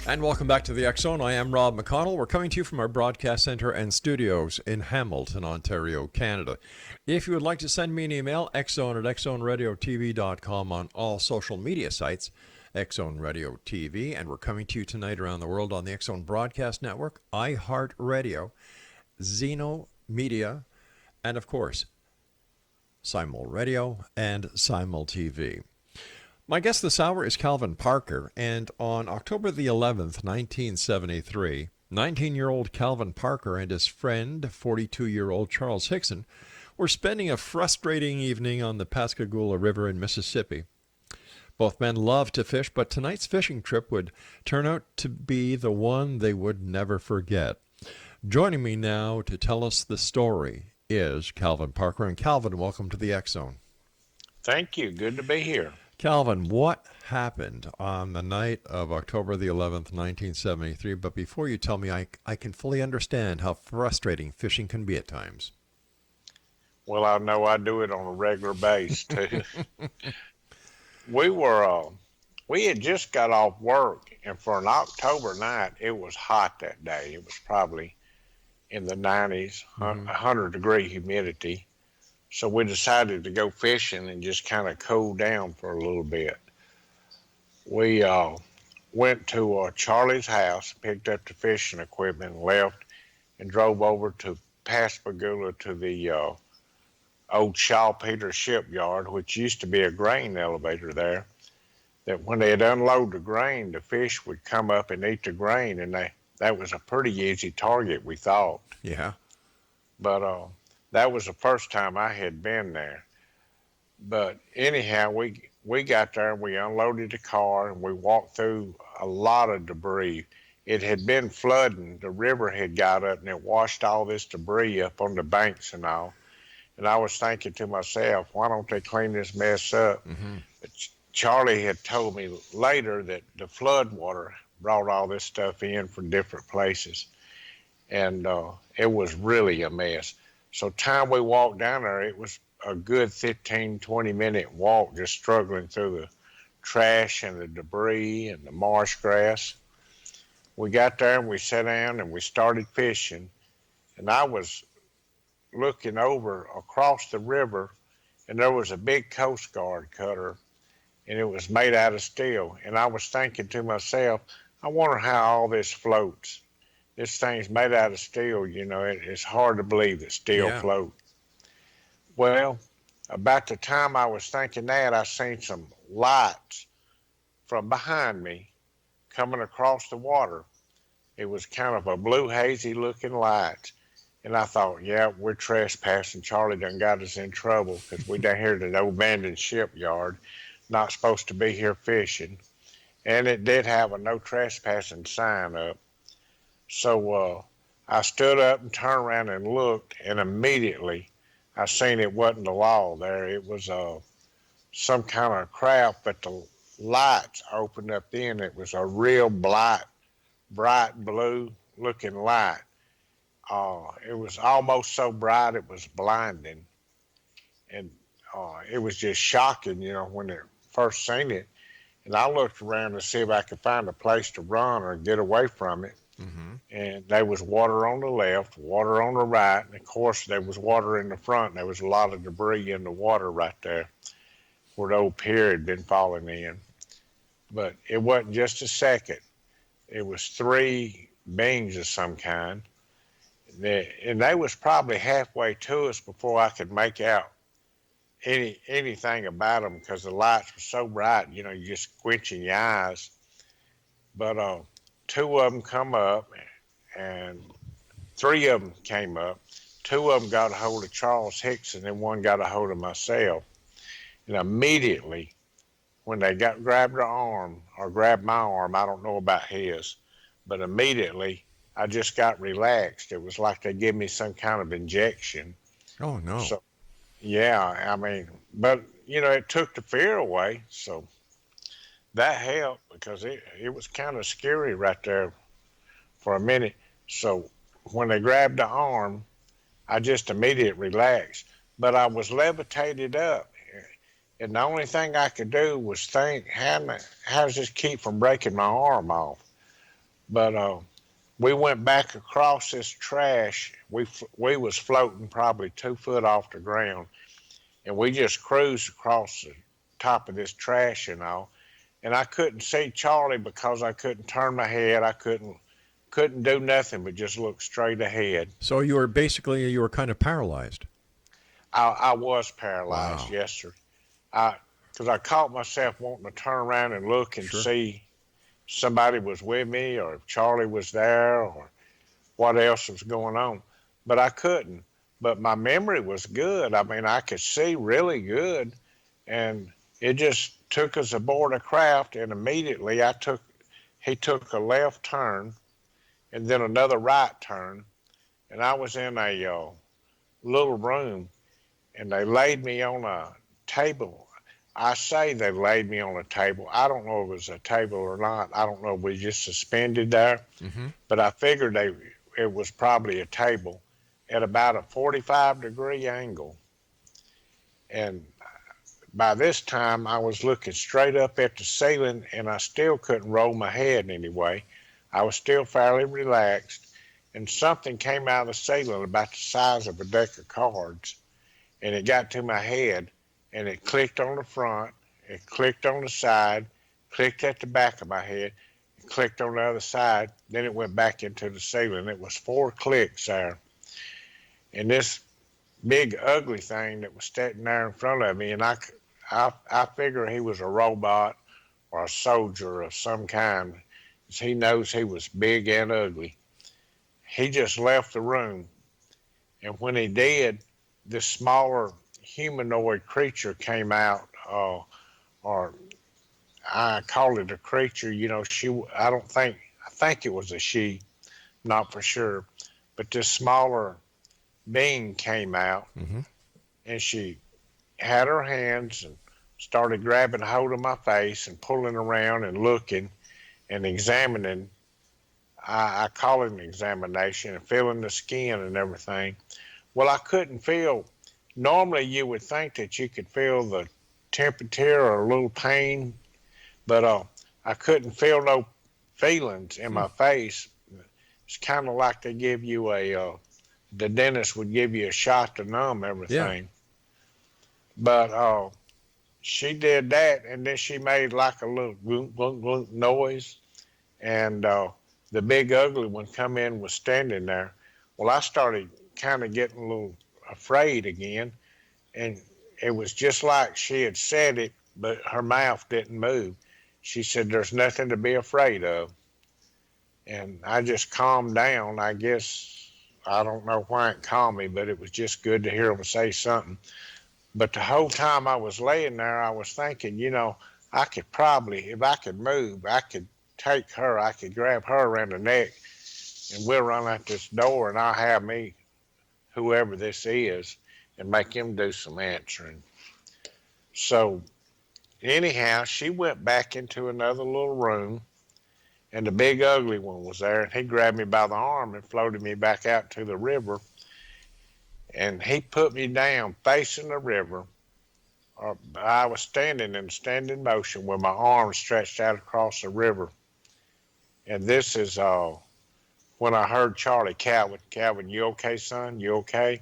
And welcome back to the X Zone. I am Rob McConnell. We're coming to you from our broadcast center and studios in Hamilton, Ontario, Canada. If you would like to send me an email, xzone@xzoneradiotv.com on all social media sites, X Zone Radio TV. And we're coming to you tonight around the world on the X Zone Broadcast Network, iHeartRadio, Zeno Media, and of course, Simul Radio and Simul TV. My guest this hour is Calvin Parker, and on October the 11th, 1973, 19-year-old Calvin Parker and his friend, 42-year-old Charles Hickson, were spending a frustrating evening on the Pascagoula River in Mississippi. Both men loved to fish, but tonight's fishing trip would turn out to be the one they would never forget. Joining me now to tell us the story is Calvin Parker. And Calvin, welcome to the X Zone. Thank you. Good to be here. Calvin, what happened on the night of October the 11th, 1973? But before you tell me, I can fully understand how frustrating fishing can be at times. Well, I know I do it on a regular basis, too. We had just got off work, and for an October night, it was hot that day. It was probably in the 90s, 100-degree humidity. So we decided to go fishing and just kind of cool down for a little bit. We went to Charlie's house, picked up the fishing equipment, left, and drove over to Pascagoula to the old Shaw Peters shipyard, which used to be a grain elevator there, that when they'd unload the grain, the fish would come up and eat the grain, and that was a pretty easy target, we thought. Yeah. But that was the first time I had been there. But anyhow, we got there and we unloaded the car and we walked through a lot of debris. It had been flooding. The river had got up and it washed all this debris up on the banks and all. And I was thinking to myself, why don't they clean this mess up? But Charlie had told me later that the flood water brought all this stuff in from different places. And it was really a mess. So time we walked down there, it was a good 15, 20-minute walk, just struggling through the trash and the debris and the marsh grass. We got there and we sat down and we started fishing. And I was looking over across the river, and there was a big Coast Guard cutter, and it was made out of steel. And I was thinking to myself, I wonder how all this floats. This thing's made out of steel, you know, it's hard to believe that steel floats. Well, about the time I was thinking that, I seen some lights from behind me coming across the water. It was kind of a blue, hazy looking light. And I thought, yeah, we're trespassing. Charlie done got us in trouble because we down here at an abandoned shipyard, not supposed to be here fishing. And it did have a no trespassing sign up. So I stood up and turned around and looked, and immediately I seen it wasn't the law there. It was some kind of craft, but the lights opened up then. It was a real bright blue looking light. It was almost so bright it was blinding. And it was just shocking, you know, when I first seen it. And I looked around to see if I could find a place to run or get away from it. And there was water on the left, water on the right, and of course there was water in the front. There was a lot of debris in the water right there where the old pier had been falling in. But it wasn't just a second. It was 3 beings of some kind. And they was probably halfway to us before I could make out anything about them because the lights were so bright, you know, you just squinching your eyes. But 2 of them come up, and 3 of them came up. 2 of them got a hold of Charles Hickson, and 1 got a hold of myself. And immediately, when they grabbed my arm, I don't know about his, but immediately I just got relaxed. It was like they gave me some kind of injection. Oh, no. So, yeah, I mean, but, you know, it took the fear away, so that helped because it was kind of scary right there for a minute. So when they grabbed the arm, I just immediately relaxed. But I was levitated up, and the only thing I could do was think, how does this keep from breaking my arm off? But we went back across this trash. We was floating probably 2 foot off the ground, and we just cruised across the top of this trash and all. And I couldn't see Charlie because I couldn't turn my head. I couldn't do nothing but just look straight ahead. So you were kind of paralyzed. I was paralyzed, Wow. yes, sir. Because I caught myself wanting to turn around and look and Sure. see somebody was with me or if Charlie was there or what else was going on. But I couldn't. But my memory was good. I mean, I could see really good. And it just took us aboard a craft, and immediately he took a left turn and then another right turn. And I was in a little room, and they laid me on a table. I say they laid me on a table. I don't know if it was a table or not. I don't know if we just suspended there, Mm-hmm. but I figured it was probably a table at about a 45-degree angle. And by this time, I was looking straight up at the ceiling, and I still couldn't roll my head anyway. I was still fairly relaxed, and something came out of the ceiling about the size of a deck of cards, and it got to my head, and it clicked on the front, it clicked on the side, clicked at the back of my head, it clicked on the other side, then it went back into the ceiling. It was 4 clicks there. And this big ugly thing that was standing there in front of me, and I figure he was a robot or a soldier of some kind. He knows he was big and ugly. He just left the room, and when he did, this smaller humanoid creature came out, or I call it a creature. You know, I think it was a she, not for sure, but this smaller being came out, Mm-hmm. and she had her hands and started grabbing hold of my face and pulling around and looking and examining. I call it an examination, and feeling the skin and everything. Well, I couldn't feel. Normally, you would think that you could feel the temperature or a little pain, but I couldn't feel no feelings in my face. It's kind of like they give you the dentist would give you a shot to numb everything. But she did that, and then she made like a little glunk, glunk, glunk noise, and the big ugly one come in, was standing there. Well, I started kind of getting a little afraid again, and it was just like she had said it, but her mouth didn't move. She said, "There's nothing to be afraid of." And I just calmed down. I guess, I don't know why it calmed me, but it was just good to hear them say something. But the whole time I was laying there, I was thinking, you know, I could probably, if I could move, I could take her, I could grab her around the neck, and we'll run out this door, and I'll have me, whoever this is, and make him do some answering. So anyhow, she went back into another little room, and the big ugly one was there, and he grabbed me by the arm and floated me back out to the river, and he put me down facing the river. I was standing in standing motion with my arms stretched out across the river. And this is when I heard Charlie, Calvin, you okay, son? You okay?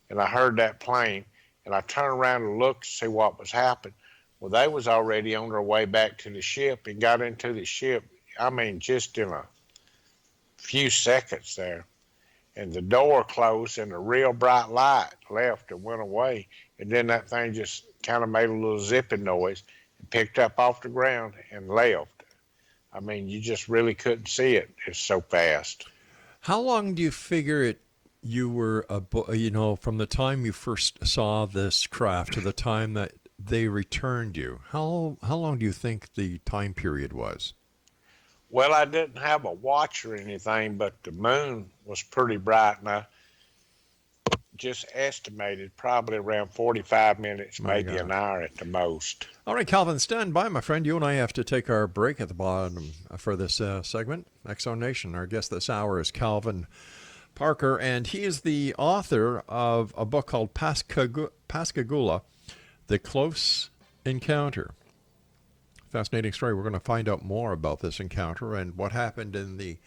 And I heard that plane, and I turned around to look to see what was happening. Well, they was already on their way back to the ship and got into the ship, I mean, just in a few seconds there. And the door closed, and a real bright light left and went away. And then that thing just kind of made a little zipping noise and picked up off the ground and left. I mean, you just really couldn't see it. It's so fast. How long do you figure you were, from the time you first saw this craft to the time that they returned you? How long do you think the time period was? Well, I didn't have a watch or anything, but the moon was pretty bright, and I just estimated probably around 45 minutes, maybe an hour at the most. All right, Calvin, stand by, my friend. You and I have to take our break at the bottom for this segment. X-Zone Nation, our guest this hour is Calvin Parker, and he is the author of a book called Pascagoula, The Close Encounter. Fascinating story. We're going to find out more about this encounter and what happened in the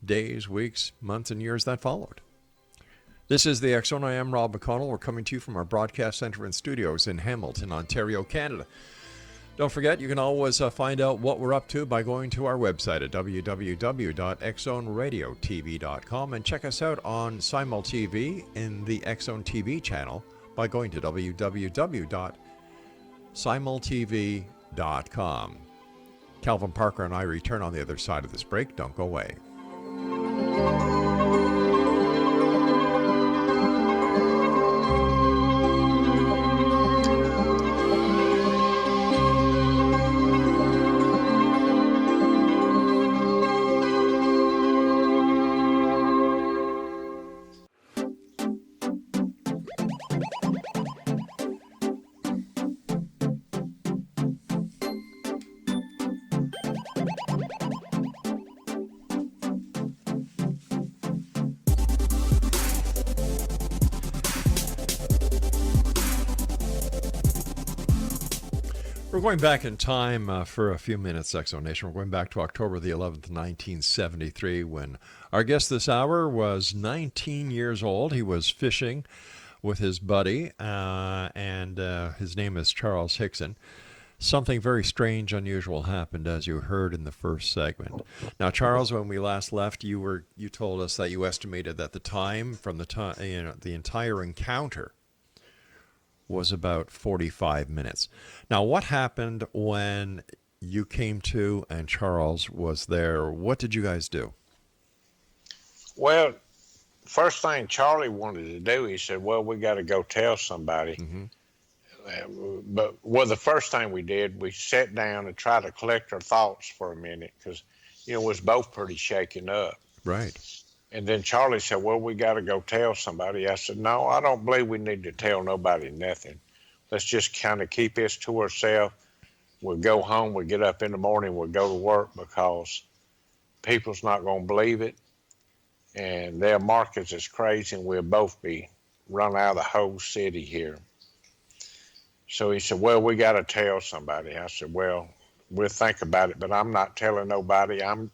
days, weeks, months, and years that followed. This is the X Zone. I am Rob McConnell. We're coming to you from our broadcast center and studios in Hamilton, Ontario, Canada. Don't forget, you can always find out what we're up to by going to our website at www.xzoneradiotv.com and check us out on Simul TV in the X Zone TV channel by going to www.simultv.com. Calvin Parker and I return on the other side of this break. Don't go away. We're going back in time for a few minutes, X Zone Nation. We're going back to October the 11th, 1973, when our guest this hour was 19 years old. He was fishing with his buddy, and his name is Charles Hickson. Something very strange, unusual happened, as you heard in the first segment. Now, Charles, when we last left, you told us that you estimated that the time from the entire encounter was about 45 minutes. Now, what happened when you came to and Charles was there? What did you guys do? Well, first thing Charlie wanted to do, he said, well, we got to go tell somebody. The first thing we did, we sat down and tried to collect our thoughts for a minute because, we was both pretty shaken up. Right. And then Charlie said, well, we got to go tell somebody. I said, no, I don't believe we need to tell nobody nothing. Let's just kind of keep this to ourselves. We'll go home, we'll get up in the morning, we'll go to work because people's not going to believe it. And their markets is crazy and we'll both be run out of the whole city here. So he said, well, we got to tell somebody. I said, well, we'll think about it, but I'm not telling nobody. I'm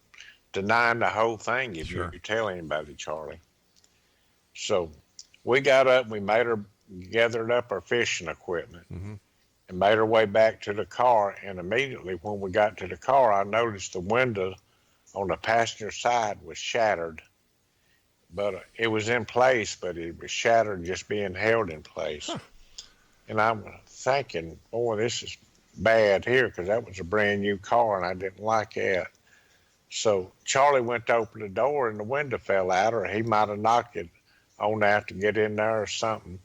denying the whole thing if you tell anybody, Charlie. So we got up, gathered up our fishing equipment and made our way back to the car. And immediately when we got to the car, I noticed the window on the passenger side was shattered. But it was in place, but it was shattered, just being held in place. Huh. And I'm thinking, boy, this is bad here because that was a brand new car and I didn't like that. So Charlie went to open the door and the window fell out, or he might have knocked it on out to get in there or something.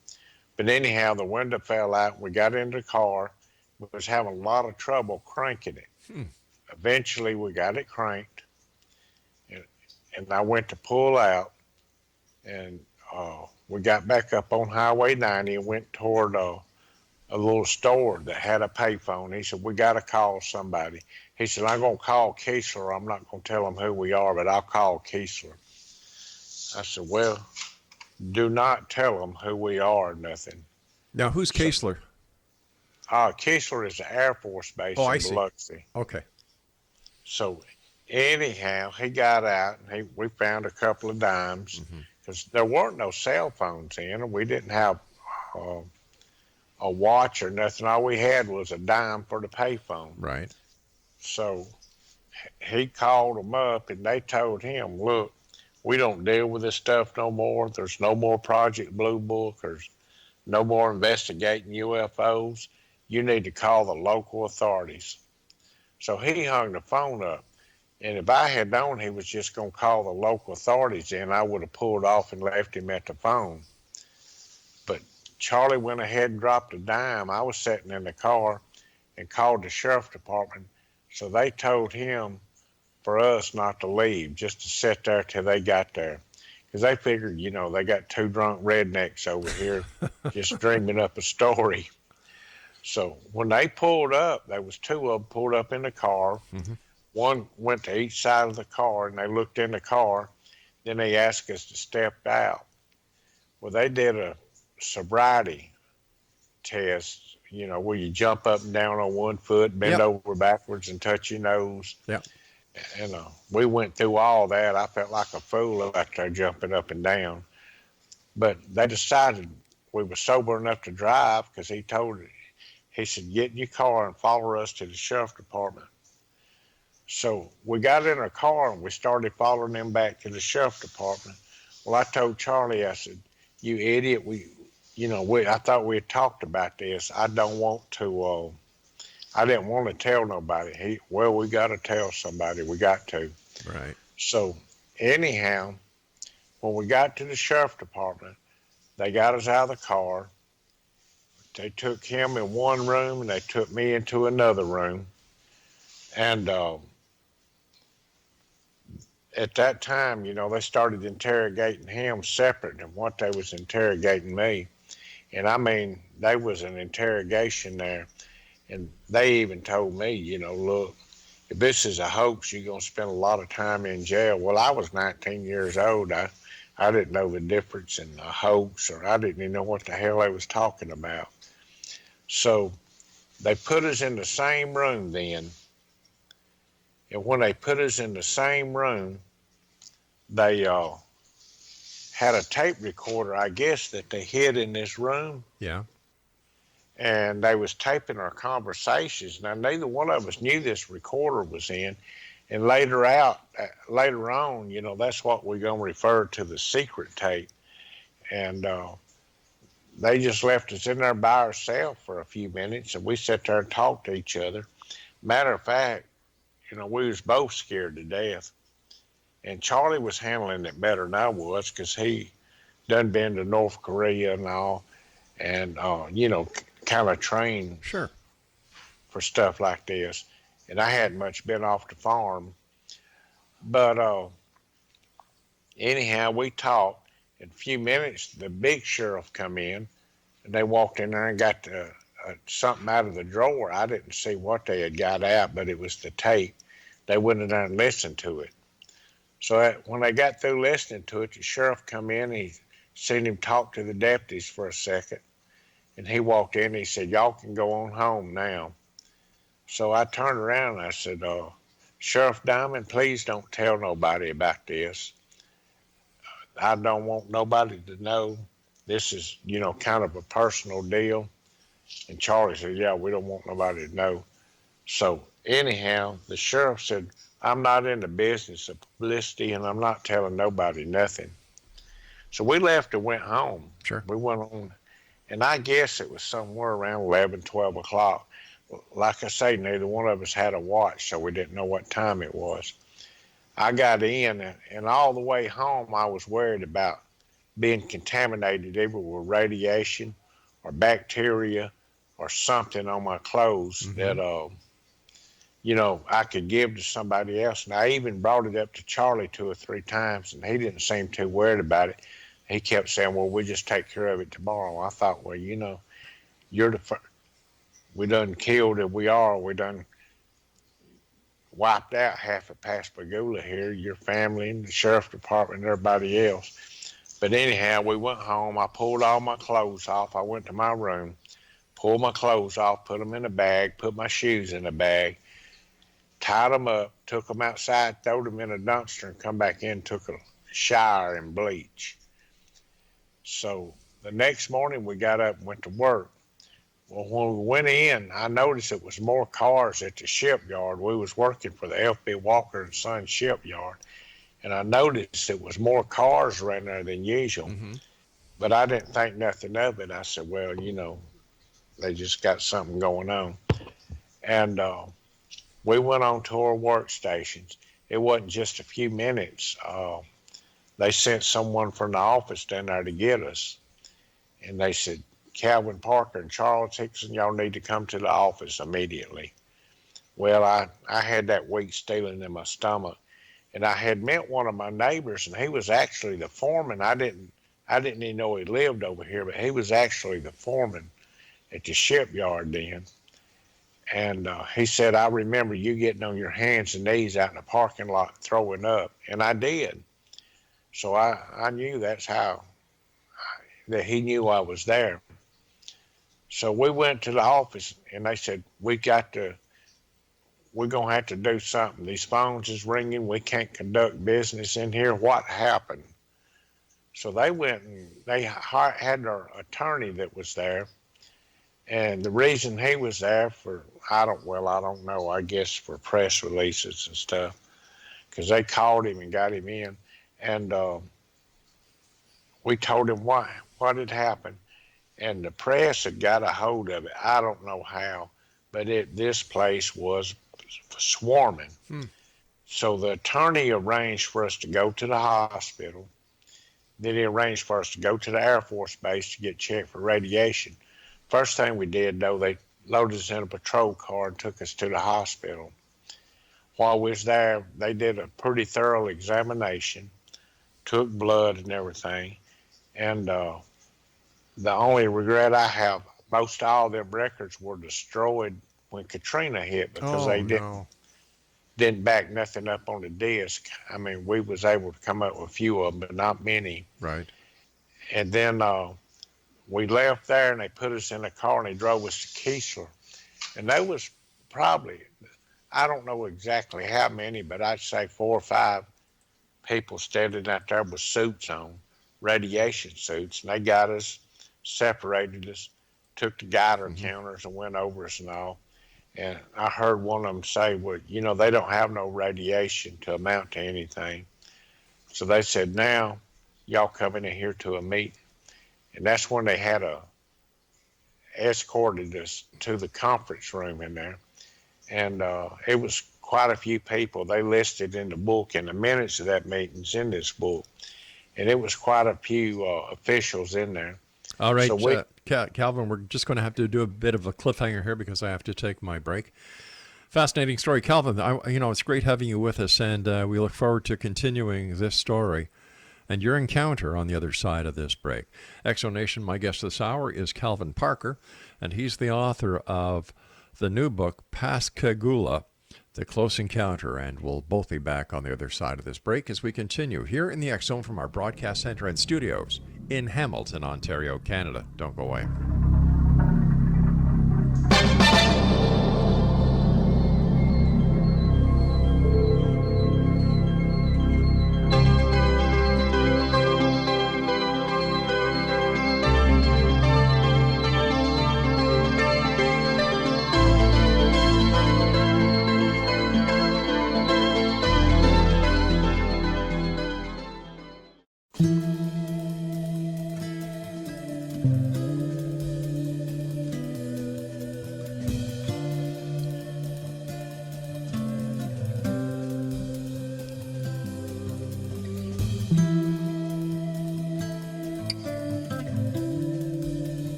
But anyhow, the window fell out. We got into the car. We was having a lot of trouble cranking it. Eventually, we got it cranked. And I went to pull out. And we got back up on Highway 90 and went toward a little store that had a payphone. He said, we got to call somebody. He said, I'm going to call Keesler. I'm not going to tell them who we are, but I'll call Keesler. I said, well, do not tell them who we are or nothing. Now, who's Keesler? Keesler is the Air Force Base in Biloxi. Okay. So anyhow, he got out and we found a couple of dimes because there weren't no cell phones in. We didn't have a watch or nothing. All we had was a dime for the payphone. Right. So he called them up and they told him, look, we don't deal with this stuff no more. There's no more Project Blue Book. There's no more investigating UFOs. You need to call the local authorities. So he hung the phone up. And if I had known he was just going to call the local authorities in, I would have pulled off and left him at the phone. But Charlie went ahead and dropped a dime. I was sitting in the car and called the sheriff department. So they told him for us not to leave, just to sit there till they got there. Because they figured, they got two drunk rednecks over here just dreaming up a story. So when they pulled up, there was two of them pulled up in the car. One went to each side of the car, and they looked in the car. Then they asked us to step out. Well, they did a sobriety test, where you jump up and down on one foot, bend Yep. over backwards and touch your nose. Yep. We went through all that. I felt like a fool out there jumping up and down. But they decided we were sober enough to drive because he said, get in your car and follow us to the sheriff's department. So we got in our car and we started following them back to the sheriff's department. Well, I told Charlie, I said, you idiot, I thought we had talked about this. I don't want to, I didn't want to tell nobody. We got to tell somebody. We got to. Right. So anyhow, when we got to the sheriff's department, they got us out of the car. They took him in one room and they took me into another room. And at that time, they started interrogating him separate than what they was interrogating me. And I mean, there was an interrogation there. And they even told me, look, if this is a hoax, you're going to spend a lot of time in jail. Well, I was 19 years old. I didn't know the difference in a hoax, or I didn't even know what the hell they was talking about. So they put us in the same room then. And when they put us in the same room, they had a tape recorder, I guess, that they hid in this room. Yeah. And they was taping our conversations. Now, neither one of us knew this recorder was in. And later on, that's what we're going to refer to the secret tape. And they just left us in there by ourselves for a few minutes, and we sat there and talked to each other. Matter of fact, we was both scared to death. And Charlie was handling it better than I was because he done been to North Korea and all, and, kind of trained Sure. for stuff like this. And I hadn't much been off the farm. But anyhow, we talked. In a few minutes, the big sheriff come in, and they walked in there and got something out of the drawer. I didn't see what they had got out, but it was the tape. They went in there and listened to it. So when they got through listening to it, the sheriff come in, he seen him talk to the deputies for a second, and he walked in and he said, y'all can go on home now. So I turned around and I said, Sheriff Diamond, please don't tell nobody about this. I don't want nobody to know. This is, kind of a personal deal. And Charlie said, yeah, we don't want nobody to know. So anyhow, the sheriff said, I'm not in the business of publicity and I'm not telling nobody nothing. So we left and went home. Sure. We went on, and I guess it was somewhere around 11, 12 o'clock. Like I say, neither one of us had a watch, so we didn't know what time it was. I got in, and all the way home, I was worried about being contaminated either with radiation or bacteria or something on my clothes that, I could give to somebody else. And I even brought it up to Charlie 2 or 3 times, and he didn't seem too worried about it. He kept saying, well, we'll just take care of it tomorrow. I thought, well, you're the first. We done killed it. We done wiped out half of Pascagoula here, your family and the sheriff's department and everybody else. But anyhow, we went home. I pulled all my clothes off. I went to my room, pulled my clothes off, put them in a bag, put my shoes in a bag, tied them up, took them outside, threw them in a dumpster, and come back in, took a shower and bleach. So the next morning we got up and went to work. Well, when we went in, I noticed it was more cars at the shipyard. We was working for the F.B. Walker and Son shipyard, and I noticed it was more cars around there than usual. But I didn't think nothing of it. I said, well, they just got something going on. And we went on to our workstations. It wasn't just a few minutes. They sent someone from the office down there to get us, and they said, Calvin Parker and Charles Hickson, y'all need to come to the office immediately. Well, I had that weak feeling in my stomach, and I had met one of my neighbors, and he was actually the foreman. I didn't even know he lived over here, but he was actually the foreman at the shipyard then. And he said, I remember you getting on your hands and knees out in the parking lot throwing up, and I did. So I knew that's how, that he knew I was there. So we went to the office, and they said, we're going to have to do something. These phones is ringing. We can't conduct business in here. What happened? So they went and they had their attorney that was there. And the reason he was there for, I don't know, I guess for press releases and stuff, because they called him and got him in. And we told him what had happened. And the press had got a hold of it. I don't know how, but this place was swarming. So the attorney arranged for us to go to the hospital. Then he arranged for us to go to the Air Force Base to get checked for radiation. First thing we did, though, they loaded us in a patrol car and took us to the hospital. While we was there, they did a pretty thorough examination, took blood and everything. And the only regret I have, most all them records were destroyed when Katrina hit because they didn't back nothing up on the disc. I mean, we was able to come up with a few of them, but not many. Right. And then we left there, and they put us in a car, and they drove us to Keesler. And there was probably, I don't know exactly how many, but I'd say 4 or 5 people standing out there with suits on, radiation suits, and they got us, separated us, took the Geiger counters and went over us and all. And I heard one of them say, well, you know, they don't have no radiation to amount to anything. So they said, now y'all coming in here to a meeting. And that's when they had escorted us to the conference room in there. And it was quite a few people. They listed in the book, and the minutes of that meeting's in this book. And it was quite a few officials in there. All right, so Calvin, we're just going to have to do a bit of a cliffhanger here because I have to take my break. Fascinating story. Calvin, it's great having you with us, and we look forward to continuing this story and your encounter on the other side of this break. Exonation, my guest this hour is Calvin Parker, and he's the author of the new book, Pascagoula, The Close Encounter, and we'll both be back on the other side of this break as we continue here in the X Zone from our broadcast center and studios in Hamilton, Ontario, Canada. Don't go away.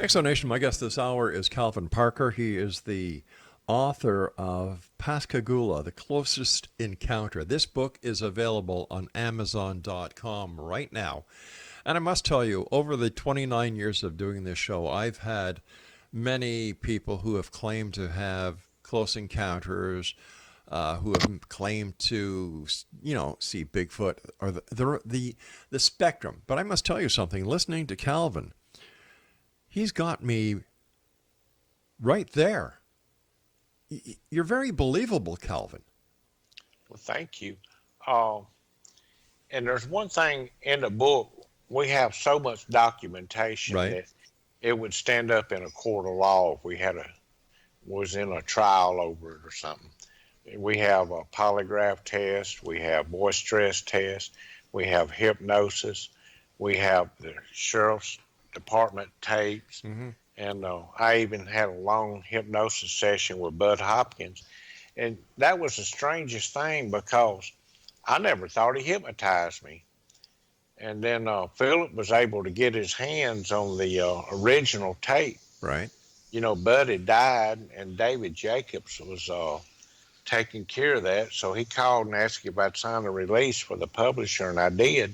Exonation, my guest this hour is Calvin Parker. He is the author of Pascagoula, The Closest Encounter. This book is available on Amazon.com right now. And I must tell you, over the 29 years of doing this show, I've had many people who have claimed to have close encounters, who have claimed to, see Bigfoot or the spectrum. But I must tell you something, listening to Calvin, he's got me right there. You're very believable, Calvin. Well, thank you. And there's one thing in the book, we have so much documentation that it would stand up in a court of law if we was in a trial over it or something. We have a polygraph test, we have voice stress test, we have hypnosis, we have the sheriff's department tapes, and I even had a long hypnosis session with Budd Hopkins, and that was the strangest thing because I never thought he hypnotized me. And then Philip was able to get his hands on the original tape. Right. Bud had died, and David Jacobs was taking care of that, so he called and asked if I'd sign a release for the publisher, and I did.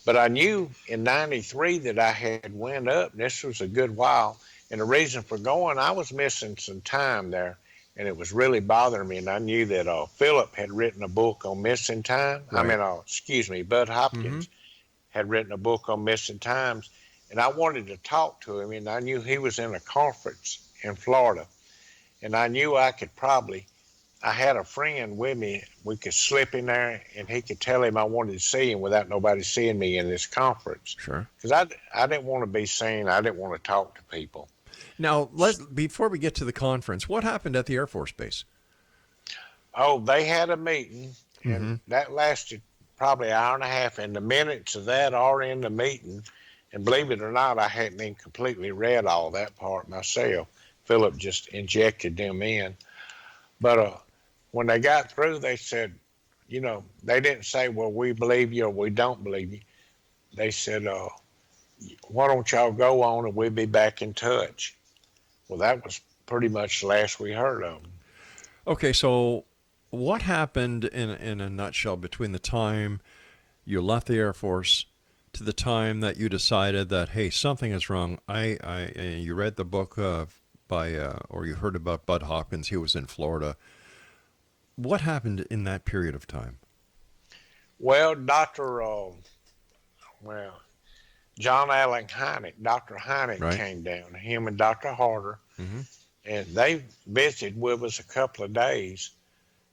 But I knew in '93 that I had went up, and this was a good while. And the reason for going, I was missing some time there, and it was really bothering me. And I knew that Philip had written a book on missing time. Right. Budd Hopkins had written a book on missing times. and I wanted to talk to him, and I knew he was in a conference in Florida, and I knew I could probably. I had a friend with me. We could slip in there, and he could tell him I wanted to see him without nobody seeing me in this conference. Sure. Because I didn't want to be seen. I didn't want to talk to people. Now, before we get to the conference, what happened at the Air Force Base? Oh, they had a meeting, and that lasted probably an hour and a half, and the minutes of that are in the meeting. And believe it or not, I hadn't even completely read all that part myself. Philip just injected them in. But when they got through, they said, they didn't say, well, we believe you or we don't believe you. They said, why don't y'all go on and we'll be back in touch. Well, that was pretty much the last we heard of them. Okay, so what happened in a nutshell between the time you left the Air Force to the time that you decided that, hey, something is wrong? You read the book or you heard about Budd Hopkins. He was in Florida. What happened in that period of time? Well, John Allen Hynek, Dr. Hynek came down, him and Dr. Harder, and they visited with us a couple of days.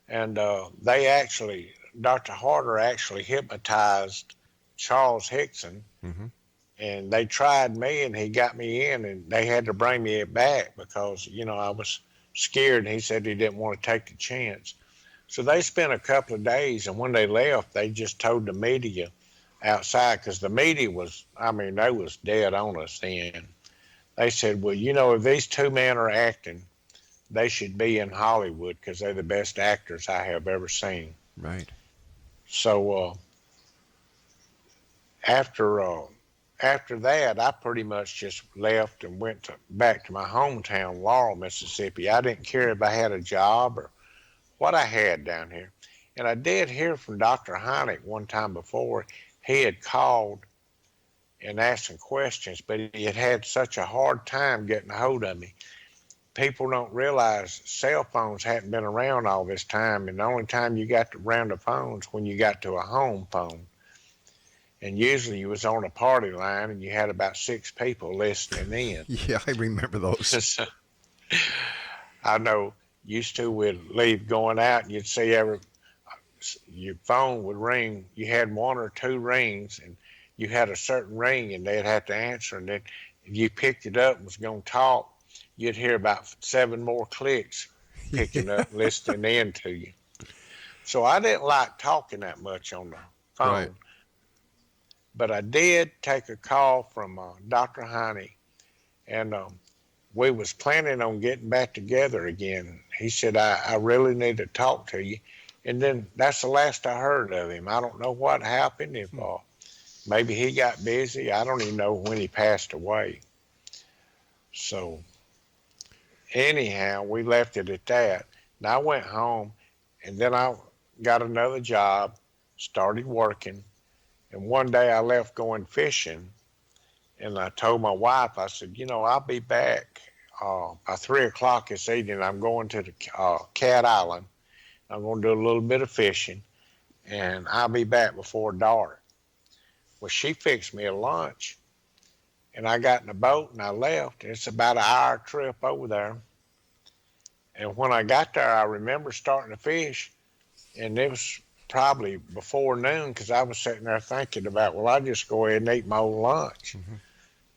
And Dr. Harder actually hypnotized Charles Hickson, and they tried me, and he got me in, and they had to bring me back because, I was scared, and he said he didn't want to take the chance. So they spent a couple of days, and when they left, they just told the media outside, because the media was, they was dead on us then. They said, well, if these two men are acting, they should be in Hollywood because they're the best actors I have ever seen. Right. So after that, I pretty much just left and went back to my hometown, Laurel, Mississippi. I didn't care if I had a job or what I had down here. And I did hear from Dr. Hynek one time before. He had called and asked some questions, but he had had such a hard time getting a hold of me. People don't realize cell phones hadn't been around all this time, and the only time you got around the phones when you got to a home phone. And usually you was on a party line, and you had about 6 people listening in. Yeah, I remember those. I know used to we'd leave going out, and you'd see your phone would ring. You had 1 or 2 rings, and you had a certain ring, and they'd have to answer. And then if you picked it up and was going to talk, you'd hear about 7 more clicks picking up, listening in to you. So I didn't like talking that much on the phone. Right. But I did take a call from Dr. Hynek, and we was planning on getting back together again. He said, I really need to talk to you. And then that's the last I heard of him. I don't know what happened. If maybe he got busy. I don't even know when he passed away. So anyhow, we left it at that. And I went home, and then I got another job, started working. And one day I left going fishing, and I told my wife, I said, I'll be back by 3 o'clock this evening. I'm going to the Cat Island. I'm going to do a little bit of fishing, and I'll be back before dark. Well, she fixed me a lunch, and I got in the boat, and I left. It's about an hour trip over there. And when I got there, I remember starting to fish, and it was probably before noon, because I was sitting there thinking about, well, I'll just go ahead and eat my own lunch.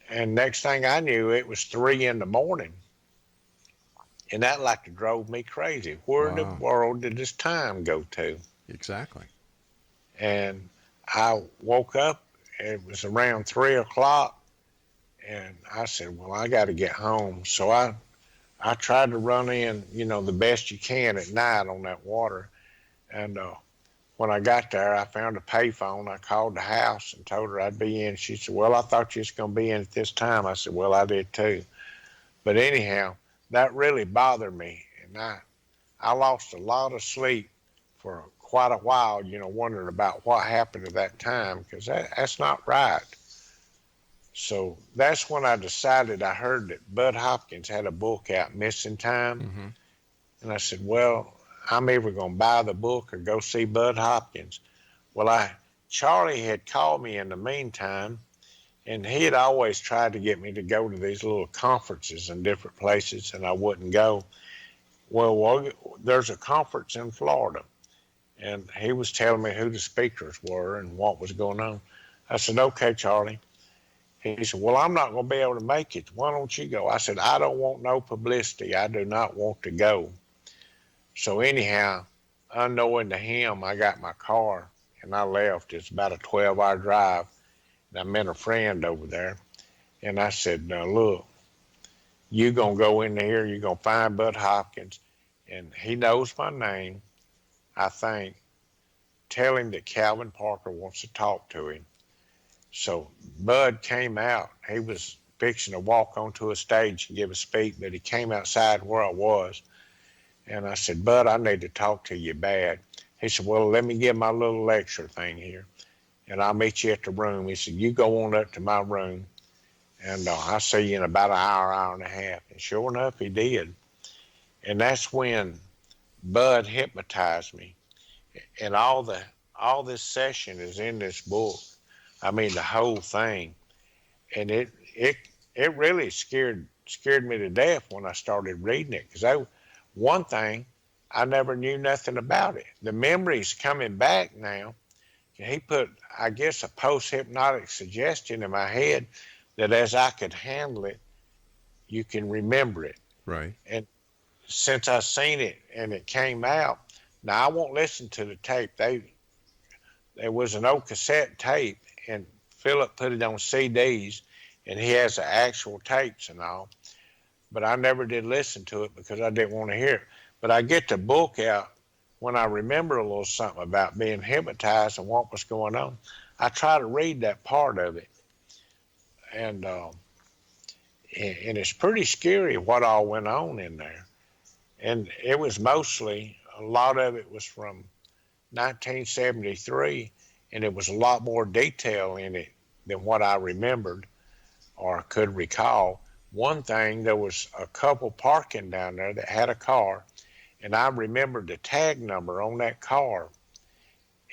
And next thing I knew, it was 3 in the morning. And that drove me crazy. Where in the world did this time go to? Exactly. And I woke up, it was around 3 o'clock, and I said, well, I got to get home. So I tried to run in, the best you can at night on that water. And when I got there, I found a payphone. I called the house and told her I'd be in. She said, well, I thought you was going to be in at this time. I said, well, I did too. But anyhow, that really bothered me. And I lost a lot of sleep for quite a while, wondering about what happened at that time, because that's not right. So that's when I decided. I heard that Budd Hopkins had a book out, Missing Time. And I said, well, I'm either going to buy the book or go see Budd Hopkins. Well, Charlie had called me in the meantime, And he had always tried to get me to go to these little conferences in different places, and I wouldn't go. Well, there's a conference in Florida, and he was telling me who the speakers were and what was going on. I said, okay, Charlie. He said, well, I'm not going to be able to make it. Why don't you go? I said, I don't want no publicity. I do not want to go. So anyhow, unknowing to him, I got my car and I left. It's about a 12-hour drive. And I met a friend over there. And I said, now look, you going to go in there, you're going to find Budd Hopkins. And he knows my name, I think. Tell him that Calvin Parker wants to talk to him. So Budd came out. He was fixing to walk onto a stage and give a speech, but he came outside where I was. And I said, Budd, I need to talk to you bad. He said, well, let me give my little lecture thing here, and I'll meet you at the room. He said, you go on up to my room, and I'll see you in about an hour, hour and a half. And sure enough, he did. And that's when Budd hypnotized me. And all this session is in this book. I mean, the whole thing. And it really scared me to death when I started reading it, because one thing, I never knew nothing about it. The memory's coming back now. He put, I guess, a post-hypnotic suggestion in my head that as I could handle it, you can remember it. Right. And since I seen it and it came out, now I won't listen to the tape. There was an old cassette tape, and Philip put it on CDs, and he has the actual tapes and all. But I never did listen to it because I didn't want to hear it. But I get the book out when I remember a little something about being hypnotized and what was going on. I try to read that part of it. And it's pretty scary what all went on in there. And it was mostly, a lot of it was from 1973, and it was a lot more detail in it than what I remembered or could recall. One thing, there was a couple parking down there that had a car, and I remembered the tag number on that car,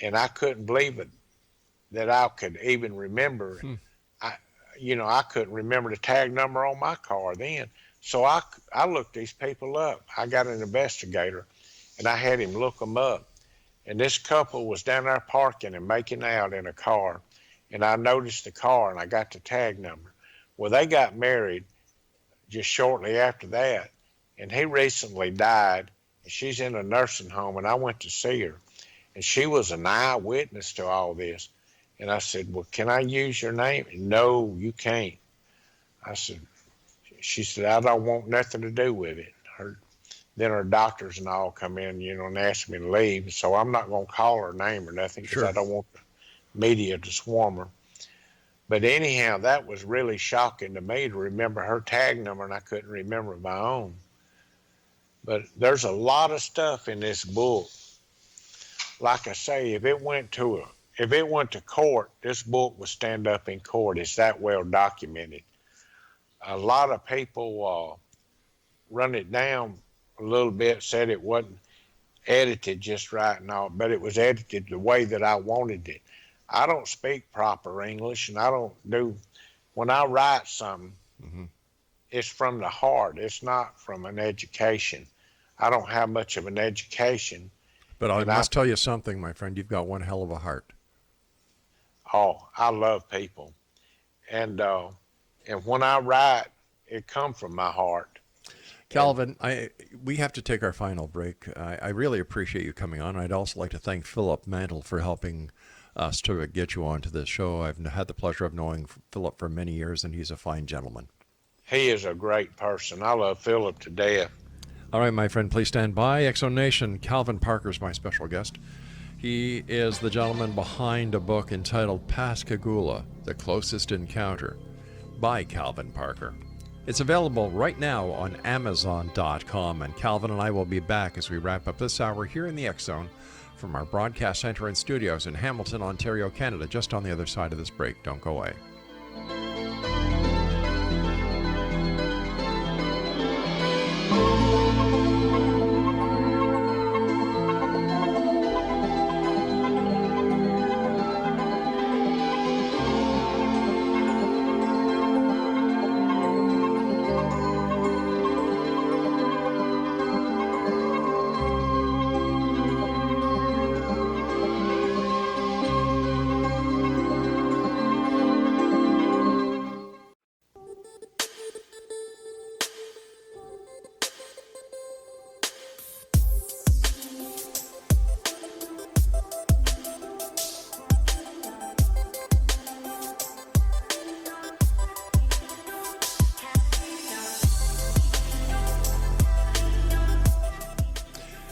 and I couldn't believe it that I could even remember. I couldn't remember the tag number on my car then. So I looked these people up. I got an investigator, and I had him look them up. And this couple was down there parking and making out in a car, and I noticed the car, and I got the tag number. Well, they got married just shortly after that, and he recently died, and she's in a nursing home, and I went to see her, and she was an eyewitness to all this. And I said, well, can I use your name? No, you can't. She said, I don't want nothing to do with it. Then her doctors and all come in, and ask me to leave, so I'm not going to call her name or nothing because I don't want the media to swarm her. But anyhow, that was really shocking to me to remember her tag number, and I couldn't remember my own. But there's a lot of stuff in this book. Like I say, if it went to court, this book would stand up in court. It's that well documented. A lot of people run it down a little bit, said it wasn't edited just right and all, but it was edited the way that I wanted it. I don't speak proper English, and I don't do, when I write something, it's from the heart. It's not from an education. I don't have much of an education. But I must tell you something, my friend. You've got one hell of a heart. Oh, I love people. And when I write, it comes from my heart. Calvin, we have to take our final break. I really appreciate you coming on. I'd also like to thank Philip Mantle for helping us to get you onto this show. I've had the pleasure of knowing Philip for many years, and he's a fine gentleman. He is a great person. I love Philip to death. All right, my friend, please stand by. X-Zone Nation, Calvin Parker's my special guest. He is the gentleman behind a book entitled Pascagoula, The Closest Encounter, by Calvin Parker. It's available right now on Amazon.com, and Calvin and I will be back as we wrap up this hour here in the X-Zone from our broadcast center and studios in Hamilton, Ontario, Canada, just on the other side of this break. Don't go away.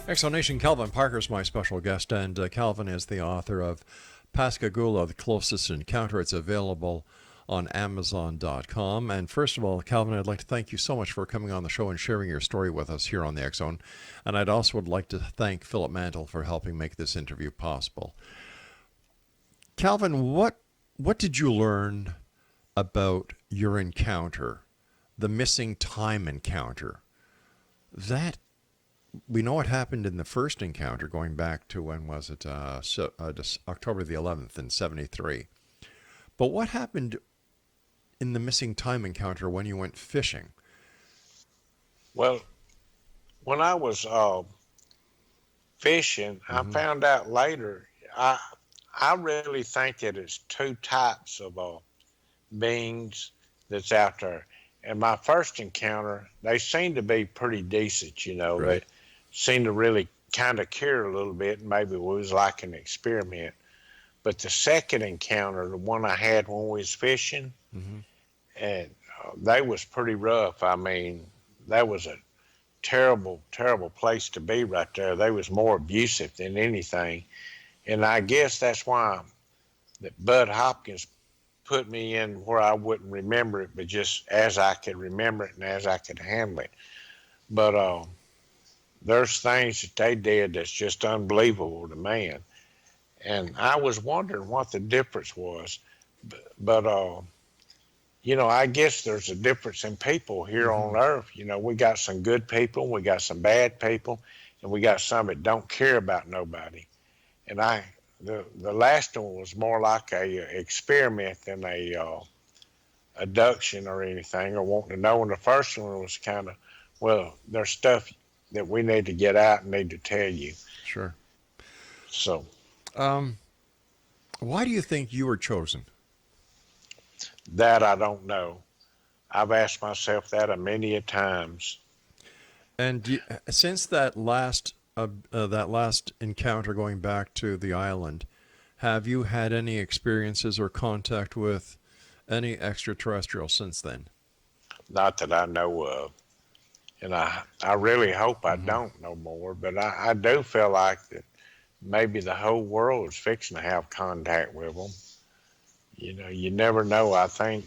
Exonation, Calvin Parker is my special guest, and Calvin is the author of Pascagoula, The Closest Encounter. It's available on Amazon.com. And first of all, Calvin, I'd like to thank you so much for coming on the show and sharing your story with us here on the X Zone. And I'd also would like to thank Philip Mantle for helping make this interview possible. Calvin, what did you learn about your encounter, the missing time encounter? That, we know what happened in the first encounter, going back to, when was it, October the 11th in 73. But what happened in the missing time encounter when you went fishing? Well, when I was fishing, I found out later, I really think that it's two types of beings that's out there. And my first encounter, they seemed to be pretty decent, you know. Right. They seemed to really kind of care a little bit, and maybe it was like an experiment. But the second encounter, the one I had when we was fishing, and they was pretty rough. I mean, that was a terrible, terrible place to be right there. They was more abusive than anything. And I guess that's why that Budd Hopkins put me in where I wouldn't remember it, but just as I could remember it and as I could handle it. But there's things that they did that's just unbelievable to man. And I was wondering what the difference was. But you know, I guess there's a difference in people here on Earth. You know, we got some good people, we got some bad people, and we got some that don't care about nobody. And the last one was more like a experiment than a abduction or anything, or wanting to know. And the first one was kind of, well, there's stuff that we need to get out and need to tell you. Sure. So, why do you think you were chosen? that I don't know. I've asked myself that a many a times. And since that last encounter going back to the island, have you had any experiences or contact with any extraterrestrial since then? Not that I know of. And I really hope I don't no more, but I do feel like that maybe the whole world is fixing to have contact with them. You know, you never know. I think,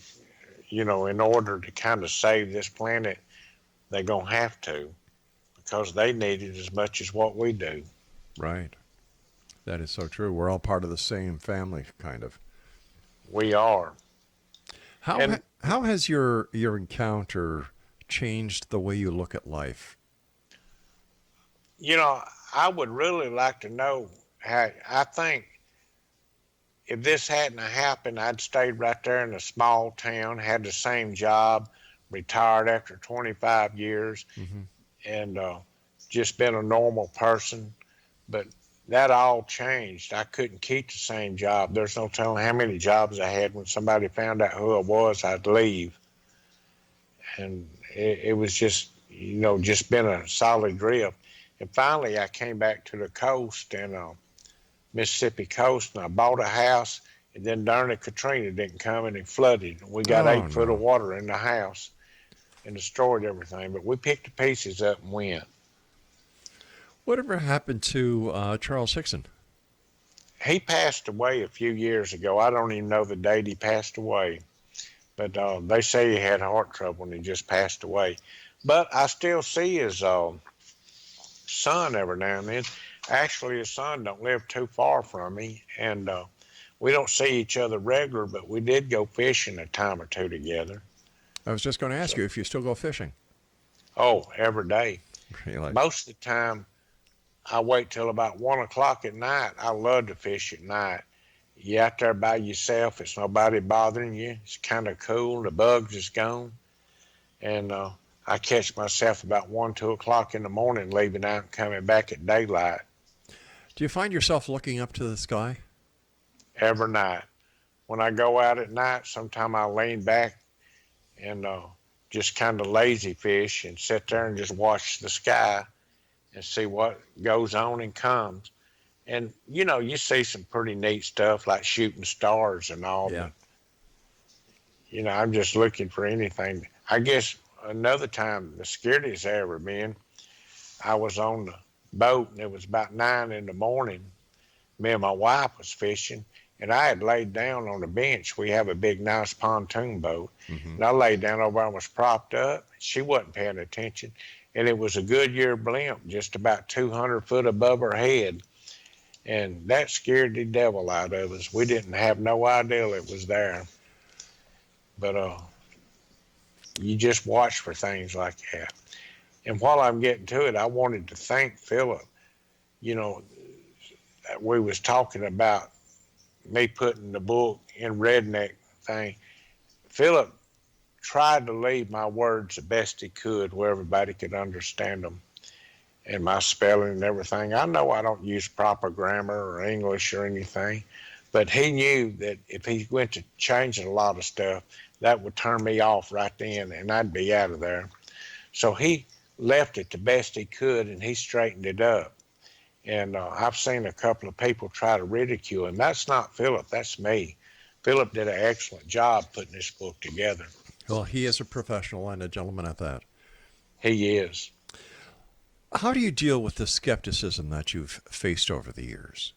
you know, in order to kind of save this planet, they're going to have to, because they need it as much as what we do. Right. That is so true. We're all part of the same family, kind of. We are. How has your encounter changed the way you look at life? You know, I would really like to know how. I think if this hadn't happened, I'd stayed right there in a small town, had the same job, retired after 25 years, and just been a normal person. But that all changed. I couldn't keep the same job. There's no telling how many jobs I had. When somebody found out who I was, I'd leave. And it was just, you know, just been a solid drift. And finally, I came back to the coast and Mississippi coast, and I bought a house, and then darn it, Katrina didn't come and it flooded. We got 8 foot of water in the house and destroyed everything, but we picked the pieces up and went. Whatever happened to Charles Hickson? He passed away a few years ago. I don't even know the date he passed away, but they say he had heart trouble and he just passed away. But I still see his son every now and then. Actually, his son don't live too far from me, and we don't see each other regular, but we did go fishing a time or two together. I was just going to ask you if you still go fishing. Oh, every day. Really? Most of the time, I wait till about 1 o'clock at night. I love to fish at night. You're out there by yourself. It's nobody bothering you. It's kind of cool. The bugs is gone. And I catch myself about 1, 2 o'clock in the morning, leaving out and coming back at daylight. Do you find yourself looking up to the sky? Every night. When I go out at night, sometimes I lean back and just kind of lazy fish and sit there and just watch the sky and see what goes on and comes. And, you know, you see some pretty neat stuff like shooting stars and all. Yeah. But, you know, I'm just looking for anything. I guess another time, the scariest I ever been, I was on boat, and it was about 9 in the morning. Me and my wife was fishing, and I had laid down on the bench. We have a big, nice pontoon boat, Mm-hmm. and I laid down over and was propped up. She wasn't paying attention, and it was a Goodyear blimp just about 200 foot above her head, and that scared the devil out of us. We didn't have no idea it was there, but you just watch for things like that. And while I'm getting to it, I wanted to thank Philip. You know, we was talking about me putting the book in redneck thing. Philip tried to leave my words the best he could where everybody could understand them, and my spelling and everything. I know I don't use proper grammar or English or anything, but he knew that if he went to changing a lot of stuff, that would turn me off right then, and I'd be out of there. So he left it the best he could, and he straightened it up. And I've seen a couple of people try to ridicule him. That's not Philip, that's me. Philip did an excellent job putting this book together. Well, he is a professional and a gentleman at that. He is. How do you deal with the skepticism that you've faced over the years?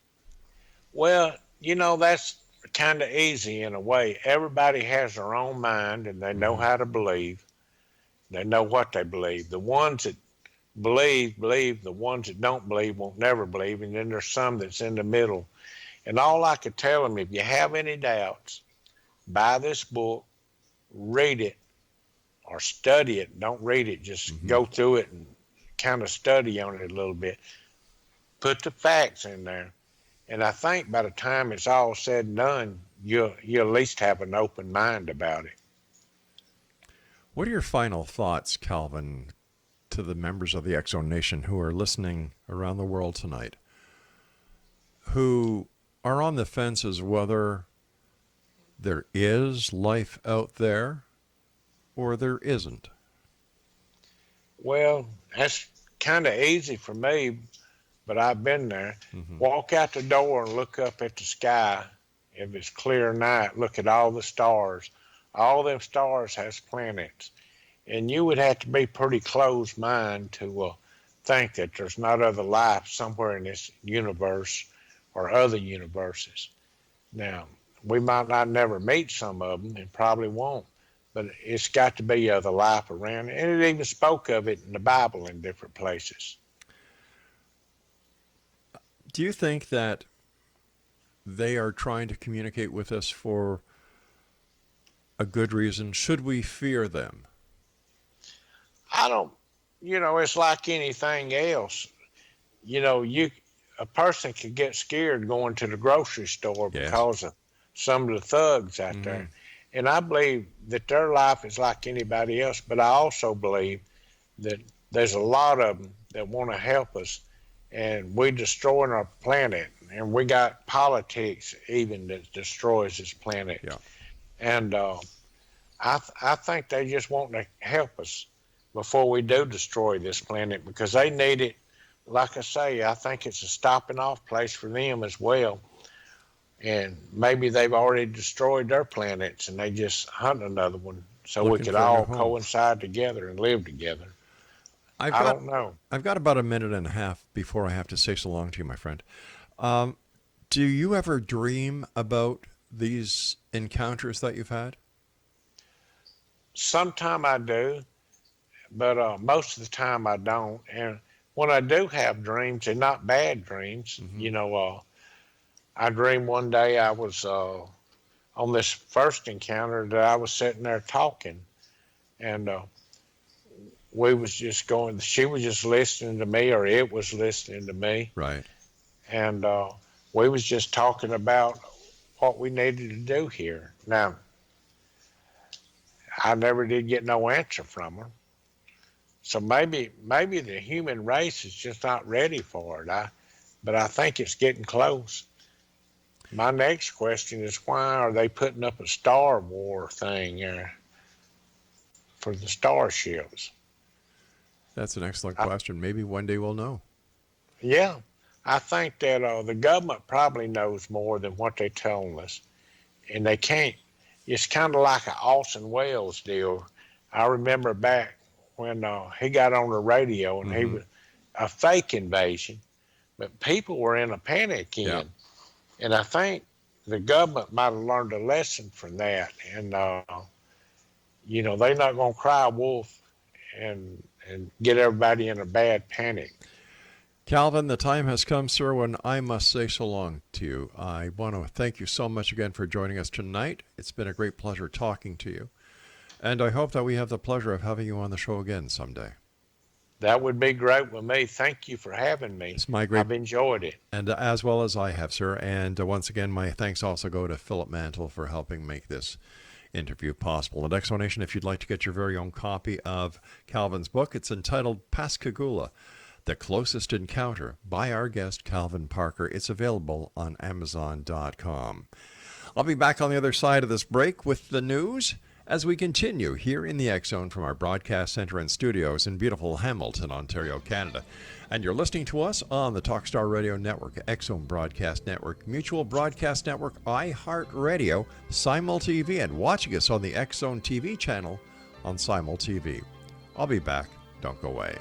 Well, you know, that's kind of easy in a way. Everybody has their own mind, and they know how to believe. They know what they believe. The ones that believe. The ones that don't believe won't never believe. And then there's some that's in the middle. And all I could tell them, if you have any doubts, buy this book, read it, or study it. Don't read it. Just go through it and kind of study on it a little bit. Put the facts in there. And I think by the time it's all said and done, you'll at least have an open mind about it. What are your final thoughts, Calvin, to the members of the X Zone Nation who are listening around the world tonight, who are on the fence as whether there is life out there or there isn't? Well, that's kind of easy for me, but I've been there. Walk out the door and look up at the sky. If it's clear night, look at all the stars. All them stars has planets. And you would have to be pretty closed mind to think that there's not other life somewhere in this universe or other universes. Now, we might not never meet some of them, and probably won't, but it's got to be other life around. And it even spoke of it in the Bible in different places. Do you think that they are trying to communicate with us for a good reason? Should we fear them? I don't, it's like anything else. A person could get scared going to the grocery store because of some of the thugs out there. And I believe that their life is like anybody else, but I also believe that there's a lot of them that want to help us, and we're destroying our planet, and we got politics even that destroys this planet. Yeah. And I think they just want to help us before we do destroy this planet, because they need it. Like I say, I think it's a stopping off place for them as well. And maybe they've already destroyed their planets and they just hunt another one so we could all coincide together and live together. I don't know. I've got about a minute and a half before I have to say so long to you, my friend. Do you ever dream about these encounters that you've had? Sometime I do, but most of the time I don't. And when I do have dreams, they're not bad dreams. I dreamed one day I was on this first encounter that I was sitting there talking, and we was just going. She was just listening to me, or it was listening to me. Right. And we was just talking about what we needed to do here. Now, I never did get no answer from her. So maybe the human race is just not ready for it. But I think it's getting close. My next question is, why are they putting up a Star War thing for the starships? That's an excellent question. Maybe one day we'll know. Yeah, I think that the government probably knows more than what they're telling us, and they can't. It's kind of like an Orson Welles deal. I remember back when he got on the radio and a fake invasion, but people were in a panic Yeah. and I think the government might have learned a lesson from that. And they're not going to cry wolf and get everybody in a bad panic. Calvin, the time has come, sir, when I must say so long to you. I want to thank you so much again for joining us tonight. It's been a great pleasure talking to you. And I hope that we have the pleasure of having you on the show again someday. That would be great with me. Thank you for having me. It's my great... I've enjoyed it. And as well as I have, sir. And once again, my thanks also go to Philip Mantle for helping make this interview possible. And X Zone Nation, if you'd like to get your very own copy of Calvin's book, it's entitled Pascagoula, The Closest Encounter by our guest, Calvin Parker. It's available on Amazon.com. I'll be back on the other side of this break with the news as we continue here in the X Zone from our broadcast center and studios in beautiful Hamilton, Ontario, Canada. And you're listening to us on the Talkstar Radio Network, X Zone Broadcast Network, Mutual Broadcast Network, iHeartRadio, Simul TV, and watching us on the X Zone TV channel on Simul TV. I'll be back. Don't go away.